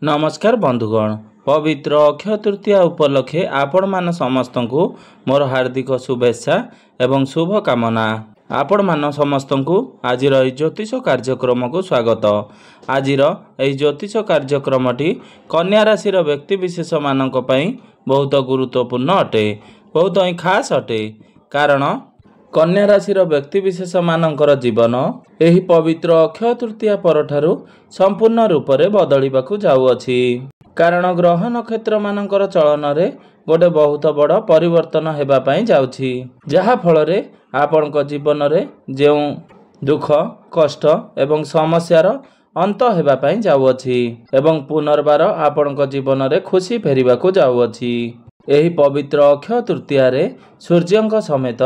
नमस्कार बंधुगण। पवित्र अक्षय तृतीया उपलक्षे आपण मान समस्त को मोर हार्दिक शुभेच्छा एवं शुभकामना। आपण मान समस्त को आज ज्योतिष कार्यक्रम को स्वागत। आज ज्योतिष कार्यक्रमटी कन्या राशि व्यक्ति विशेष मानक पई बहुत गुरुत्वपूर्ण अटे, बहुत ही खास अटे। कारण कन्या राशि व्यक्ति विशेष मानकर जीवन एही पवित्र अक्षय तृतीया परठारु संपूर्ण रूप से बदलिबाकु जाउअछि। कारण ग्रह नक्षत्र मानकर चलन रे गोटे बहुत बड़ परिवर्तन हेबा पई जाउछि, जहा फल रे आपनक जीवन रे जेउ दुख कष्ट एवं समस्यार अंत हेबा पई जाउअछि एवं पुनर्बार आपनक जीवन रे खुशी फेरिबाकु जाउअछि। एही पवित्र अक्षय तृतीया रे सूर्यंक समेत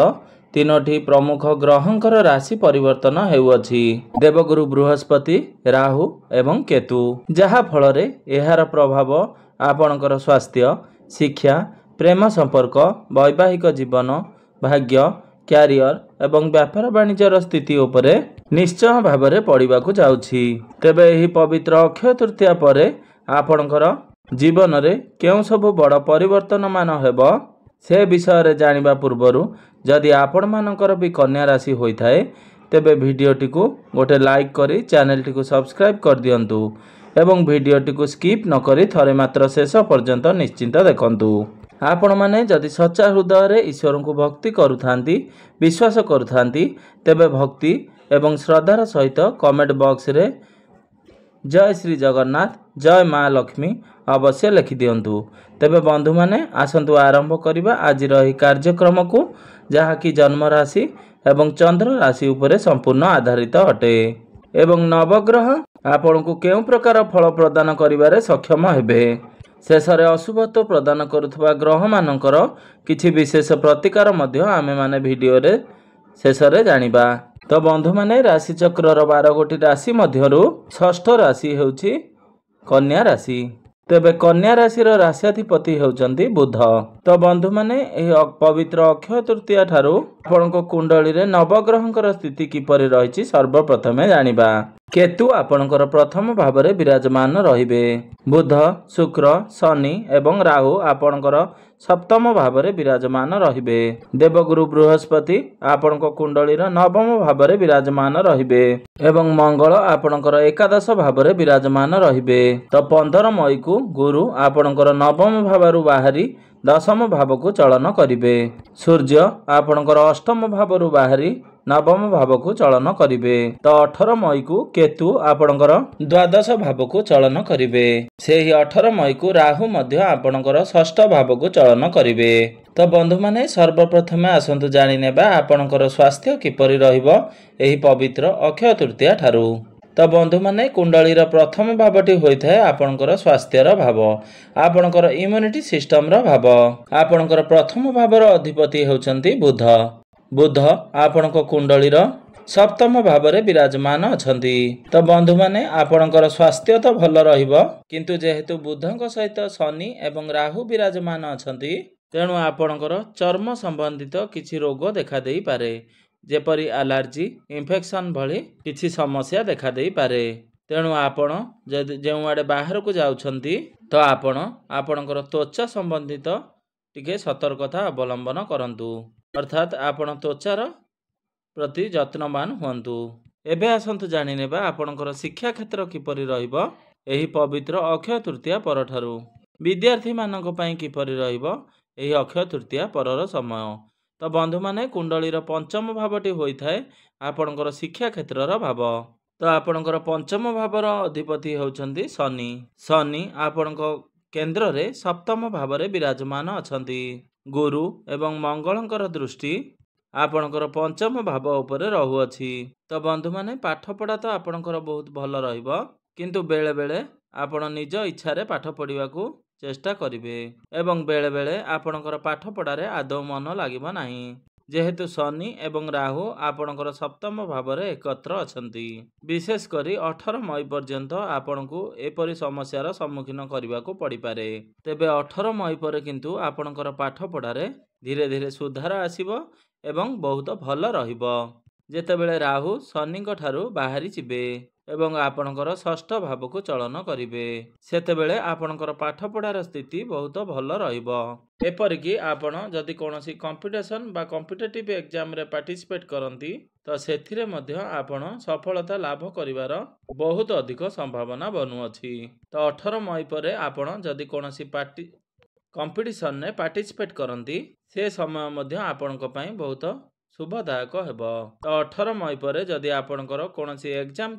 तीनोटी प्रमुख ग्रहंकर राशि परिवर्तन हेउअछि, देवगुरु बृहस्पति, राहु एवं केतु, जहा फल रे एहार प्रभाव आपणकर स्वास्थ्य, शिक्षा, प्रेम संपर्क, वैवाहिक जीवन, भाग्य, क्यारियर एवं व्यापार वाणिज्यर स्थिति उपरे निश्चय भावरे पड़िबाकु जाउछि। तेबे एही पवित्र अक्षय तृतीया परे आपणकर जीवन रे केउ सब बड़ परिवर्तन मान हेबो से विषय रे जानिबा पूर्वरु जदि आपण मानकर भी कन्या राशि होई थाए तेबे भिडियोटी को गोटे लाइक करी चैनल टी को सब्सक्राइब कर दियंतु एवं भिडियोटी को स्किप न करी थरे मात्र शेष पर्यंत निश्चिंत देखंतु। आपण माने जदि सच्चा हृदय रे ईश्वर को भक्ति करुथांती, विश्वास करुथांती तेबे भक्ति एवं श्रद्धार सहित कमेंट बॉक्स रे जय श्री जगन्नाथ, जय माँ लक्ष्मी अवश्य लिखि दियंतु। तेबे बंधु माने आसंतु आरंभ करिबा आज रही कार्यक्रम को, जहा कि जन्म राशि एवं चंद्र राशि उपरे संपूर्ण आधारित अटे एवं नवग्रह आपण को केउ प्रकार फल प्रदान करिबारे सक्षम हेबे। शेष रे अशुभत्व प्रदान करुथबा ग्रह मानकर किछि विशेष प्रतिकार मध्य आमे माने वीडियो रे शेष रे जानिबा। तो बंधु माने राशि चक्र 12 गोटी राशि मध्यरु षष्ठ राशि हेउछि कन्या राशि। तेबे कन्या राशि राशिधिपति हेउचंती बुध। तो बंधु माने एही पवित्र अक्षय तृतीया ठारू आपणको कुंडली रे नवग्रहंकर स्थिति किपरि रहिछि सर्वप्रथमे जानिबा। केतु आपणकर प्रथम भाव रे विराजमान रहिबे। बुध, शुक्र, शनि एवं राहु आपणकर सप्तम भाव रे विराजमान रहिबे। देवगुरु बृहस्पति आपणको कुंडली रे नवम भाव रे विराजमान रहिबे एवं मंगल आपणकर एकादश भाव रे विराजमान रहिबे। तो 15 मई को गुरु आपणकर नवम भावरु बाहरी दशम भाव को चलन करिबे। सूर्य आपणकर अष्टम भावरु बाहरी नवम भाव को चलन करिबे। तो 18 मई को केतु आपणकर द्वादश भाव को चलन करिबे। सेही 18 मई को राहु मध्य आपणकर षष्ठ भाव को चलन करिबे। तो बंधु माने सर्वप्रथमे आसंतु जानि नेबा आपणकर स्वास्थ्य किपरि रहिबो एही पवित्र अक्षय तृतीया ठारू। तो बंधु माने कुंडली प्रथम भावटी होइथाय आपणकर स्वास्थ्यर भाव, आपणकर इम्यूनिटी सिस्टम रो भाव। आपणकर प्रथम भावर अधिपति हेउचंती बुध। बुध आपणक कुंडली सप्तम भाव रे विराजमान अछंती। तो बंधु माने आपणकर स्वास्थ्य तो भल रहिबो, किंतु जेहेतु बुधंक सहित शनि एवं राहु विराजमान अछंती तेणु आपणकर चर्म संबंधित किछि रोग देखा देई पारे, जेपरि एलर्जी, इन्फेक्शन भली किछि समस्या देखा देई पारे। तेणु आपण जेउ आडे बाहर को जाउछंती तो आपणकर त्वचा संबंधित टिके सतर्कता अवलंबन करंतु, अर्थात आपण त्वचार प्रति जत्नवान हुअन्तु। एबे आसंतु जानि नेबा आपणकर शिक्षा क्षेत्र किपरि रहिबो एही पवित्र अक्षय तृतीया परठारु। विद्यार्थी मानक पई किपरि रहिबो एही अक्षय तृतीया परर समय। तो बंधु माने कुंडली पंचम भावटी होइथाय आपणकर शिक्षा क्षेत्रर भाव। तो आपणकर पंचम भावर अधिपति होउछंती शनि। शनि आपणक केंद्र रे सप्तम भाव रे विराजमान अछंती। गुरु एवं मंगलंकर दृष्टि आपणकर पंचम भाव उपरे रहुअछि। तो बंधु माने पाठ पढ़ा तो आपणकर बहुत भल रहिबो, किंतु बेले बेले आपण निज इच्छा रे पाठ पढ़िबाकू चेष्टा करिवे एवं बेले बेले आपणकर पाठ पढ़ारे आदौ मन लागिबो नाही, जेहेतु शनि एवं राहु आपणकर सप्तम भाव रे एकत्र अछंती। विशेष करी 18 मई पर्यंत आपणकू एपरि समस्यार सम्मुखीन करिबाकू पड़ी पारे। तेबे 18 मई पर किंतु आपणकर पाठ पढ़ारे धीरे धीरे सुधार आसीबो एवं बहुत भल रहिबो, जेतेबेले राहु शनिक ठारू बाहरी जिबे ଏବଂ ଆପଣଙ୍କର ଷଷ୍ଠ ଭାବକୁ ଚଳନ କରିବେ। ସେତେବେଳେ ଆପଣଙ୍କର ପାଠପଢ଼ାର ସ୍ଥିତି ବହୁତ ଭଲ ରହିବ। ଏପରିକି ଆପଣ ଯଦି କୌଣସି କମ୍ପିଟିସନ୍ ବା କମ୍ପିଟେଟିଭ୍ ଏକ୍ଜାମରେ ପାର୍ଟିସିପେଟ୍ କରନ୍ତି ତ ସେଥିରେ ମଧ୍ୟ ଆପଣ ସଫଳତା ଲାଭ କରିବାର ବହୁତ ଅଧିକ ସମ୍ଭାବନା ବନୁଅଛି। ତ 18 ମଇ ପରେ ଆପଣ ଯଦି କୌଣସି କମ୍ପିଟିସନରେ ପାର୍ଟିସିପେଟ୍ କରନ୍ତି ସେ ସମୟ ମଧ୍ୟ ଆପଣଙ୍କ ପାଇଁ ବହୁତ ଶୁଭଦାୟକ ହେବ। ତ 18 ମଇ ପରେ ଯଦି ଆପଣଙ୍କର କୌଣସି ଏକ୍ଜାମ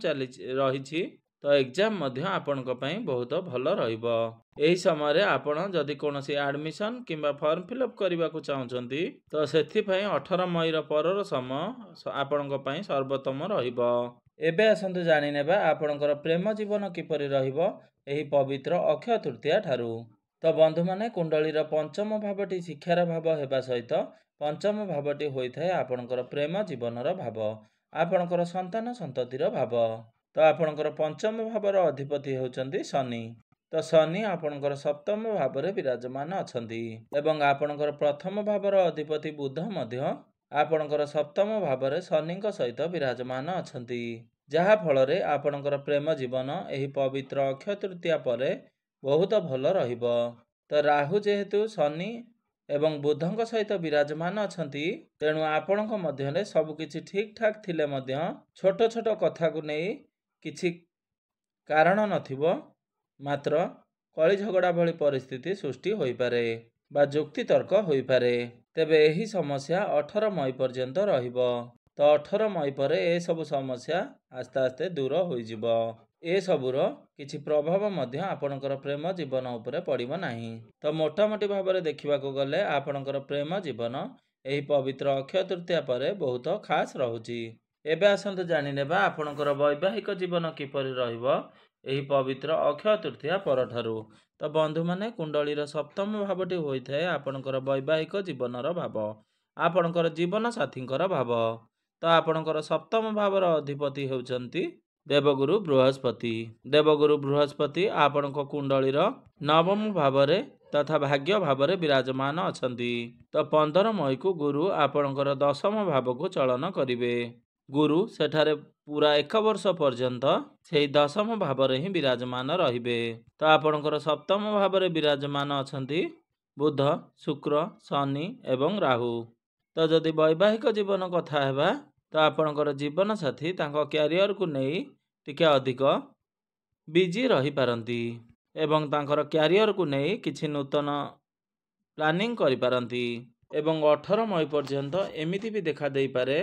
ରହିଛି ତ ଏକ୍ଜାମ ମଧ୍ୟ ଆପଣଙ୍କ ପାଇଁ ବହୁତ ଭଲ ରହିବ। ଏହି ସମୟରେ ଆପଣ ଯଦି କୌଣସି ଆଡମିସନ୍ କିମ୍ବା ଫର୍ମ ଫିଲ୍ଅପ୍ କରିବାକୁ ଚାହୁଁଛନ୍ତି ତ ସେଥିପାଇଁ 18 ମଇର ପରର ସମୟ ଆପଣଙ୍କ ପାଇଁ ସର୍ବୋତ୍ତମ ରହିବ। ଏବେ ଆସନ୍ତୁ ଜାଣିନେବା ଆପଣଙ୍କର ପ୍ରେମ ଜୀବନ କିପରି ରହିବ ଏହି ପବିତ୍ର ଅକ୍ଷୟ ତୃତୀୟା ଠାରୁ। ତ ବନ୍ଧୁମାନେ, କୁଣ୍ଡଳୀର ପଞ୍ଚମ ଭାବଟି ଶିକ୍ଷାର ଭାବ ହେବା ସହିତ ପଞ୍ଚମ ଭାବଟି ହୋଇଥାଏ ଆପଣଙ୍କର ପ୍ରେମ ଜୀବନର ଭାବ, ଆପଣଙ୍କର ସନ୍ତାନ ସନ୍ତତିର ଭାବ। ତ ଆପଣଙ୍କର ପଞ୍ଚମ ଭାବର ଅଧିପତି ହେଉଛନ୍ତି ଶନି। ତ ଶନି ଆପଣଙ୍କର ସପ୍ତମ ଭାବରେ ବିରାଜମାନ ଅଛନ୍ତି ଏବଂ ଆପଣଙ୍କର ପ୍ରଥମ ଭାବର ଅଧିପତି ବୁଧ ମଧ୍ୟ ଆପଣଙ୍କର ସପ୍ତମ ଭାବରେ ଶନିଙ୍କ ସହିତ ବିରାଜମାନ ଅଛନ୍ତି, ଯାହା ଫଳରେ ଆପଣଙ୍କର ପ୍ରେମ ଜୀବନ ଏହି ପବିତ୍ର ଅକ୍ଷୟ ତୃତୀୟା ପରେ ବହୁତ ଭଲ ରହିବ। ତ ରାହୁ ଯେହେତୁ ଶନି ଏବଂ ବୁଧଙ୍କ ସହିତ ବିରାଜମାନ ଅଛନ୍ତି, ତେଣୁ ଆପଣଙ୍କ ମଧ୍ୟରେ ସବୁକିଛି ଠିକ୍ ଠାକ୍ ଥିଲେ ମଧ୍ୟ ଛୋଟ ଛୋଟ କଥାକୁ ନେଇ କିଛି କାରଣ ନଥିବ, ମାତ୍ର କଳି ଝଗଡ଼ା ଭଳି ପରିସ୍ଥିତି ସୃଷ୍ଟି ହୋଇପାରେ ବା ଯୁକ୍ତିତର୍କ ହୋଇପାରେ। ତେବେ ଏହି ସମସ୍ୟା 18 ମଇ ପର୍ଯ୍ୟନ୍ତ ରହିବ। ତ 18 ମଇ ପରେ ଏସବୁ ସମସ୍ୟା ଆସ୍ତେ ଆସ୍ତେ ଦୂର ହୋଇଯିବ। ଏସବୁର କିଛି ପ୍ରଭାବ ମଧ୍ୟ ଆପଣଙ୍କର ପ୍ରେମ ଜୀବନ ଉପରେ ପଡ଼ିବ ନାହିଁ। ତ ମୋଟାମୋଟି ଭାବରେ ଦେଖିବାକୁ ଗଲେ ଆପଣଙ୍କର ପ୍ରେମ ଜୀବନ ଏହି ପବିତ୍ର ଅକ୍ଷୟ ତୃତୀୟା ପରେ ବହୁତ ଖାସ୍ ରହୁଛି। ଏବେ ଆସନ୍ତୁ ଜାଣିନେବା ଆପଣଙ୍କର ବୈବାହିକ ଜୀବନ କିପରି ରହିବ ଏହି ପବିତ୍ର ଅକ୍ଷୟ ତୃତୀୟା ପରଠାରୁ। ତ ବନ୍ଧୁମାନେ, କୁଣ୍ଡଳୀର ସପ୍ତମ ଭାବଟି ହୋଇଥାଏ ଆପଣଙ୍କର ବୈବାହିକ ଜୀବନର ଭାବ, ଆପଣଙ୍କର ଜୀବନ ସାଥୀଙ୍କର ଭାବ। ତ ଆପଣଙ୍କର ସପ୍ତମ ଭାବର ଅଧିପତି ହେଉଛନ୍ତି ଦେବଗୁରୁ ବୃହସ୍ପତି। ଦେବଗୁରୁ ବୃହସ୍ପତି ଆପଣଙ୍କ କୁଣ୍ଡଳୀର ନବମ ଭାବରେ ତଥା ଭାଗ୍ୟ ଭାବରେ ବିରାଜମାନ ଅଛନ୍ତି। ତ 15 ମଇକୁ ଗୁରୁ ଆପଣଙ୍କର ଦଶମ ଭାବକୁ ଚଳନ କରିବେ। ଗୁରୁ ସେଠାରେ ପୁରା 1 ବର୍ଷ ପର୍ଯ୍ୟନ୍ତ ସେହି ଦଶମ ଭାବରେ ହିଁ ବିରାଜମାନ ରହିବେ। ତ ଆପଣଙ୍କର ସପ୍ତମ ଭାବରେ ବିରାଜମାନ ଅଛନ୍ତି ବୁଧ, ଶୁକ୍ର, ଶନି ଏବଂ ରାହୁ। ତ ଯଦି ବୈବାହିକ ଜୀବନ କଥା ହେବା ତ ଆପଣଙ୍କର ଜୀବନ ସାଥୀ ତାଙ୍କ କ୍ୟାରିୟରକୁ ନେଇ ଟିକେ ଅଧିକ ବିଜି ରହିପାରନ୍ତି ଏବଂ ତାଙ୍କର କ୍ୟାରିୟରକୁ ନେଇ କିଛି ନୂତନ ପ୍ଲାନିଂ କରିପାରନ୍ତି ଏବଂ 18 ମଇ ପର୍ଯ୍ୟନ୍ତ ଏମିତି ବି ଦେଖା ଦେଇପାରେ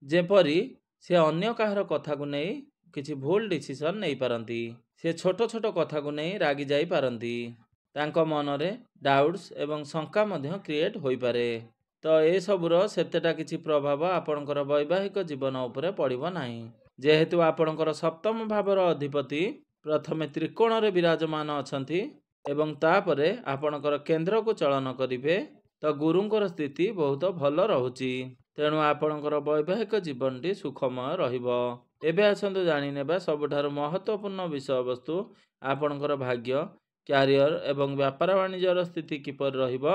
ଯେପରି ସେ ଅନ୍ୟ କାହାର କଥାକୁ ନେଇ କିଛି ଭୁଲ ଡିସିସନ୍ ନେଇପାରନ୍ତି। ସେ ଛୋଟ ଛୋଟ କଥାକୁ ନେଇ ରାଗି ଯାଇପାରନ୍ତି, ତାଙ୍କ ମନରେ ଡାଉଟ୍ସ ଏବଂ ଶଙ୍କା ମଧ୍ୟ କ୍ରିଏଟ୍ ହୋଇପାରେ। ତ ଏସବୁର ସେତେଟା କିଛି ପ୍ରଭାବ ଆପଣଙ୍କର ବୈବାହିକ ଜୀବନ ଉପରେ ପଡ଼ିବ ନାହିଁ, ଯେହେତୁ ଆପଣଙ୍କର ସପ୍ତମ ଭାବର ଅଧିପତି ପ୍ରଥମେ ତ୍ରିକୋଣରେ ବିରାଜମାନ ଅଛନ୍ତି ଏବଂ ତାପରେ ଆପଣଙ୍କର କେନ୍ଦ୍ରକୁ ଚଳନ କରିବେ। ତ ଗୁରୁଙ୍କର ସ୍ଥିତି ବହୁତ ଭଲ ରହୁଛି, ତେଣୁ ଆପଣଙ୍କର ବୈବାହିକ ଜୀବନଟି ସୁଖମୟ ରହିବ। ଏବେ ଆସନ୍ତୁ ଜାଣିନେବା ସବୁଠାରୁ ମହତ୍ତ୍ୱପୂର୍ଣ୍ଣ ବିଷୟବସ୍ତୁ ଆପଣଙ୍କର ଭାଗ୍ୟ, କ୍ୟାରିୟର ଏବଂ ବ୍ୟାପାର ବାଣିଜ୍ୟର ସ୍ଥିତି କିପରି ରହିବ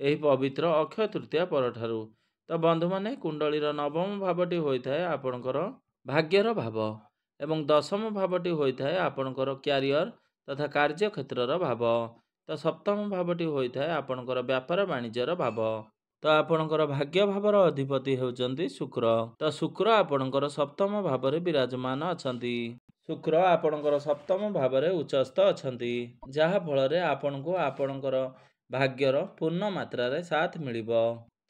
ଏହି ପବିତ୍ର ଅକ୍ଷୟ ତୃତୀୟା ପରଠାରୁ। ତ ବନ୍ଧୁମାନେ, କୁଣ୍ଡଳୀର ନବମ ଭାବଟି ହୋଇଥାଏ ଆପଣଙ୍କର ଭାଗ୍ୟର ଭାବ ଏବଂ ଦଶମ ଭାବଟି ହୋଇଥାଏ ଆପଣଙ୍କର କ୍ୟାରିୟର ତଥା କାର୍ଯ୍ୟକ୍ଷେତ୍ରର ଭାବ। ତ ସପ୍ତମ ଭାବଟି ହୋଇଥାଏ ଆପଣଙ୍କର ବ୍ୟାପାର ବାଣିଜ୍ୟର ଭାବ। ତ ଆପଣଙ୍କର ଭାଗ୍ୟ ଭାବର ଅଧିପତି ହେଉଛନ୍ତି ଶୁକ୍ର। ତ ଶୁକ୍ର ଆପଣଙ୍କର ସପ୍ତମ ଭାବରେ ବିରାଜମାନ ଅଛନ୍ତି। ଶୁକ୍ର ଆପଣଙ୍କର ସପ୍ତମ ଭାବରେ ଉଚ୍ଚସ୍ଥ ଅଛନ୍ତି, ଯାହା ଫଳରେ ଆପଣଙ୍କୁ ଆପଣଙ୍କର ଭାଗ୍ୟର ପୂର୍ଣ୍ଣ ମାତ୍ରାରେ ସାଥ ମିଳିବ।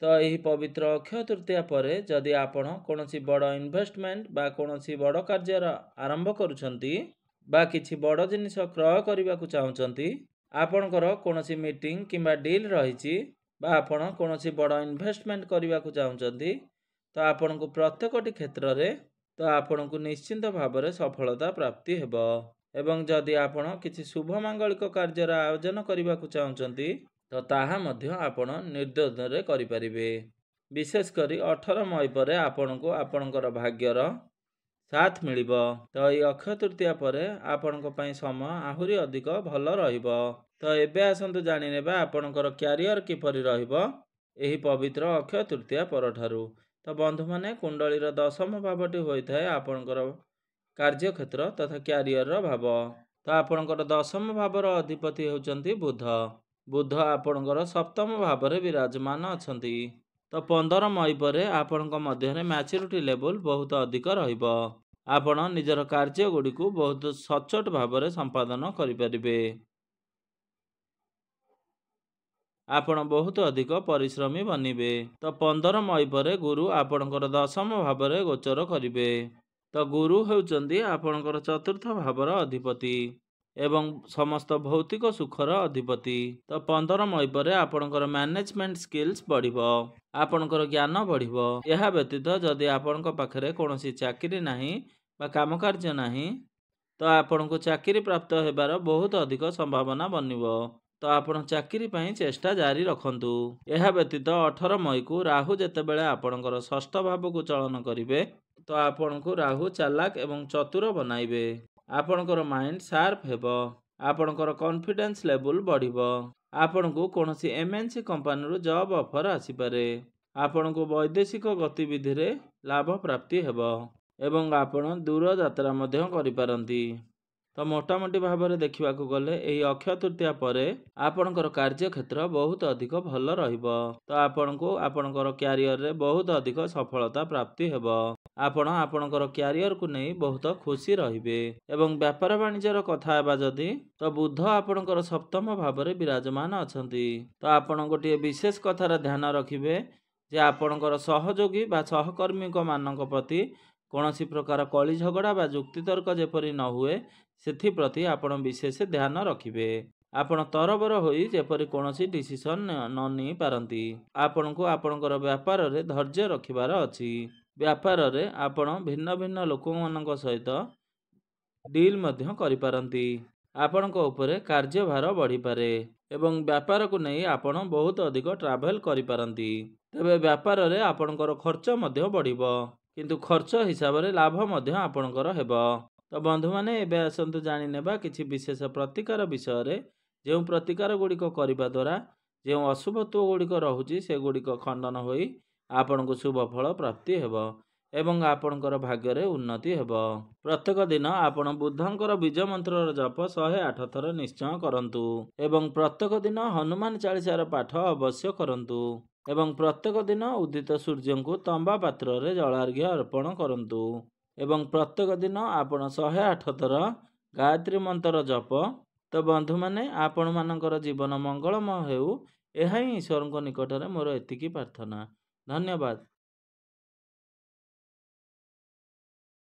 ତ ଏହି ପବିତ୍ର ଅକ୍ଷୟ ତୃତୀୟା ପରେ ଯଦି ଆପଣ କୌଣସି ବଡ଼ ଇନଭେଷ୍ଟମେଣ୍ଟ ବା କୌଣସି ବଡ଼ କାର୍ଯ୍ୟର ଆରମ୍ଭ କରୁଛନ୍ତି ବା କିଛି ବଡ଼ ଜିନିଷ କ୍ରୟ କରିବାକୁ ଚାହୁଁଛନ୍ତି, ଆପଣଙ୍କର କୌଣସି ମିଟିଂ କିମ୍ବା ଡିଲ୍ ରହିଛି ବା ଆପଣ କୌଣସି ବଡ଼ ଇନଭେଷ୍ଟମେଣ୍ଟ କରିବାକୁ ଚାହୁଁଛନ୍ତି, ତ ଆପଣଙ୍କୁ ପ୍ରତ୍ୟେକଟି କ୍ଷେତ୍ରରେ ତ ଆପଣଙ୍କୁ ନିଶ୍ଚିନ୍ତ ଭାବରେ ସଫଳତା ପ୍ରାପ୍ତି ହେବ। ଏବଂ ଯଦି ଆପଣ କିଛି ଶୁଭ ମାଙ୍ଗଳିକ କାର୍ଯ୍ୟର ଆୟୋଜନ କରିବାକୁ ଚାହୁଁଛନ୍ତି ତ ତାହା ମଧ୍ୟ ଆପଣ ନିର୍ଦ୍ୱନ୍ଦ୍ୱରେ କରିପାରିବେ। ବିଶେଷ କରି 18 ମଇ ପରେ ଆପଣଙ୍କୁ ଆପଣଙ୍କର ଭାଗ୍ୟର ସାଥ ମିଳିବ। ତ ଏହି ଅକ୍ଷୟ ତୃତୀୟା ପରେ ଆପଣଙ୍କ ପାଇଁ ସମୟ ଆହୁରି ଅଧିକ ଭଲ ରହିବ। ତ ଏବେ ଆସନ୍ତୁ ଜାଣିନେବା ଆପଣଙ୍କର କ୍ୟାରିୟର କିପରି ରହିବ ଏହି ପବିତ୍ର ଅକ୍ଷୟ ତୃତୀୟା ପରଠାରୁ। ତ ବନ୍ଧୁମାନେ, କୁଣ୍ଡଳୀର ଦଶମ ଭାବଟି ହୋଇଥାଏ ଆପଣଙ୍କର କାର୍ଯ୍ୟକ୍ଷେତ୍ର ତଥା କ୍ୟାରିୟରର ଭାବ। ତ ଆପଣଙ୍କର ଦଶମ ଭାବର ଅଧିପତି ହେଉଛନ୍ତି ବୁଧ। ବୁଧ ଆପଣଙ୍କର ସପ୍ତମ ଭାବରେ ବିରାଜମାନ ଅଛନ୍ତି। ତ 15 ମଇ ପରେ ଆପଣଙ୍କ ମଧ୍ୟରେ ମ୍ୟାଚୁରିଟି ଲେଭେଲ ବହୁତ ଅଧିକ ରହିବ। ଆପଣ ନିଜର କାର୍ଯ୍ୟଗୁଡ଼ିକୁ ବହୁତ ସଚ୍ଚୋଟ ଭାବରେ ସମ୍ପାଦନ କରିପାରିବେ। ଆପଣ ବହୁତ ଅଧିକ ପରିଶ୍ରମୀ ବନିବେ। ତ 15 ମଇ ପରେ ଗୁରୁ ଆପଣଙ୍କର ଦଶମ ଭାବରେ ଗୋଚର କରିବେ। ତ ଗୁରୁ ହେଉଛନ୍ତି ଆପଣଙ୍କର ଚତୁର୍ଥ ଭାବର ଅଧିପତି ଏବଂ ସମସ୍ତ ଭୌତିକ ସୁଖର ଅଧିପତି। ତ 15 ମଇ ପରେ ଆପଣଙ୍କର ମ୍ୟାନେଜମେଣ୍ଟ ସ୍କିଲ୍ସ ବଢ଼ିବ, ଆପଣଙ୍କର ଜ୍ଞାନ ବଢ଼ିବ। ଏହା ବ୍ୟତୀତ ଯଦି ଆପଣଙ୍କ ପାଖରେ କୌଣସି ଚାକିରି ନାହିଁ ବା କାମକାର୍ଯ୍ୟ ନାହିଁ, ତ ଆପଣଙ୍କୁ ଚାକିରି ପ୍ରାପ୍ତ ହେବାର ବହୁତ ଅଧିକ ସମ୍ଭାବନା ବନିବ। ତ ଆପଣ ଚାକିରି ପାଇଁ ଚେଷ୍ଟା ଜାରି ରଖନ୍ତୁ। ଏହା ବ୍ୟତୀତ 18 ମଇକୁ ରାହୁ ଯେତେବେଳେ ଆପଣଙ୍କର ଷଷ୍ଠ ଭାବକୁ ଚଳନ କରିବେ, ତ ଆପଣଙ୍କୁ ରାହୁ ଚାଲାକ ଏବଂ ଚତୁର ବନାଇବେ। ଆପଣଙ୍କର ମାଇଣ୍ଡ ସାର୍ପ ହେବ, ଆପଣଙ୍କର କନଫିଡେନ୍ସ ଲେଭେଲ ବଢ଼ିବ। ଆପଣଙ୍କୁ କୌଣସି MNC କମ୍ପାନୀରୁ ଜବ୍ ଅଫର ଆସିପାରେ। ଆପଣଙ୍କୁ ବୈଦେଶିକ ଗତିବିଧିରେ ଲାଭ ପ୍ରାପ୍ତି ହେବ ଏବଂ ଆପଣ ଦୂର ଯାତ୍ରା ମଧ୍ୟ କରିପାରନ୍ତି। ତ ମୋଟାମୋଟି ଭାବରେ ଦେଖିବାକୁ ଗଲେ ଏହି ଅକ୍ଷୟ ତୃତୀୟା ପରେ ଆପଣଙ୍କର କାର୍ଯ୍ୟକ୍ଷେତ୍ର ବହୁତ ଅଧିକ ଭଲ ରହିବ। ତ ଆପଣଙ୍କୁ ଆପଣଙ୍କର କ୍ୟାରିୟରରେ ବହୁତ ଅଧିକ ସଫଳତା ପ୍ରାପ୍ତି ହେବ। ଆପଣ ଆପଣଙ୍କର କ୍ୟାରିୟରକୁ ନେଇ ବହୁତ ଖୁସି ରହିବେ। ଏବଂ ବ୍ୟାପାର ବାଣିଜ୍ୟର କଥା ହେବା ଯଦି, ତ ବୁଧ ଆପଣଙ୍କର ସପ୍ତମ ଭାବରେ ବିରାଜମାନ ଅଛନ୍ତି। ତ ଆପଣ ଗୋଟିଏ ବିଶେଷ କଥାର ଧ୍ୟାନ ରଖିବେ ଯେ ଆପଣଙ୍କର ସହଯୋଗୀ ବା ସହକର୍ମୀଙ୍କ ମାନଙ୍କ ପ୍ରତି କୌଣସି ପ୍ରକାର କଳି ଝଗଡ଼ା ବା ଯୁକ୍ତିତର୍କ ଯେପରି ନ ହୁଏ, ସେଥିପ୍ରତି ଆପଣ ବିଶେଷ ଧ୍ୟାନ ରଖିବେ। ଆପଣ ତରବର ହୋଇ ଯେପରି କୌଣସି ଡିସିସନ୍ ନ ନେଇ ପାରନ୍ତି। ଆପଣଙ୍କୁ ଆପଣଙ୍କର ବ୍ୟାପାରରେ ଧୈର୍ଯ୍ୟ ରଖିବାର ଅଛି। ବ୍ୟାପାରରେ ଆପଣ ଭିନ୍ନ ଭିନ୍ନ ଲୋକମାନଙ୍କ ସହିତ ଡିଲ୍ ମଧ୍ୟ କରିପାରନ୍ତି। ଆପଣଙ୍କ ଉପରେ କାର୍ଯ୍ୟଭାର ବଢ଼ିପାରେ ଏବଂ ବ୍ୟାପାରକୁ ନେଇ ଆପଣ ବହୁତ ଅଧିକ ଟ୍ରାଭେଲ କରିପାରନ୍ତି। ତେବେ ବ୍ୟାପାରରେ ଆପଣଙ୍କର ଖର୍ଚ୍ଚ ମଧ୍ୟ ବଢ଼ିବ, କିନ୍ତୁ ଖର୍ଚ୍ଚ ହିସାବରେ ଲାଭ ମଧ୍ୟ ଆପଣଙ୍କର ହେବ। ତ ବନ୍ଧୁମାନେ, ଏବେ ଆସନ୍ତୁ ଜାଣିନେବା କିଛି ବିଶେଷ ପ୍ରତିକାର ବିଷୟରେ। ଯେଉଁ ପ୍ରତିକାର ଗୁଡ଼ିକ କରିବା ଦ୍ୱାରା ଯେଉଁ ଅଶୁଭତ୍ୱ ଗୁଡ଼ିକ ରହୁଛି ସେଗୁଡ଼ିକ ଖଣ୍ଡନ ହୋଇ ଆପଣଙ୍କୁ ଶୁଭ ଫଳ ପ୍ରାପ୍ତି ହେବ ଏବଂ ଆପଣଙ୍କର ଭାଗ୍ୟରେ ଉନ୍ନତି ହେବ। ପ୍ରତ୍ୟେକ ଦିନ ଆପଣ ବୁଧଙ୍କର ବୀଜ ମନ୍ତ୍ରର ଜପ 108 ଥର ନିଶ୍ଚୟ କରନ୍ତୁ ଏବଂ ପ୍ରତ୍ୟେକ ଦିନ ହନୁମାନ ଚାଳିଶାର ପାଠ ଅବଶ୍ୟ କରନ୍ତୁ ଏବଂ ପ୍ରତ୍ୟେକ ଦିନ ଉଦିତ ସୂର୍ଯ୍ୟଙ୍କୁ ତମ୍ବା ପାତ୍ରରେ ଜଳାର୍ଘ୍ୟ ଅର୍ପଣ କରନ୍ତୁ ଏବଂ ପ୍ରତ୍ୟେକ ଦିନ ଆପଣ 108 ଥର ଗାୟତ୍ରୀ ମନ୍ତ୍ର ଜପ। ତ ବନ୍ଧୁମାନେ, ଆପଣମାନଙ୍କର ଜୀବନ ମଙ୍ଗଳମୟ ହେଉ, ଏହା ହିଁ ଈଶ୍ୱରଙ୍କ ନିକଟରେ ମୋର ଏତିକି ପ୍ରାର୍ଥନା। ଧନ୍ୟବାଦ।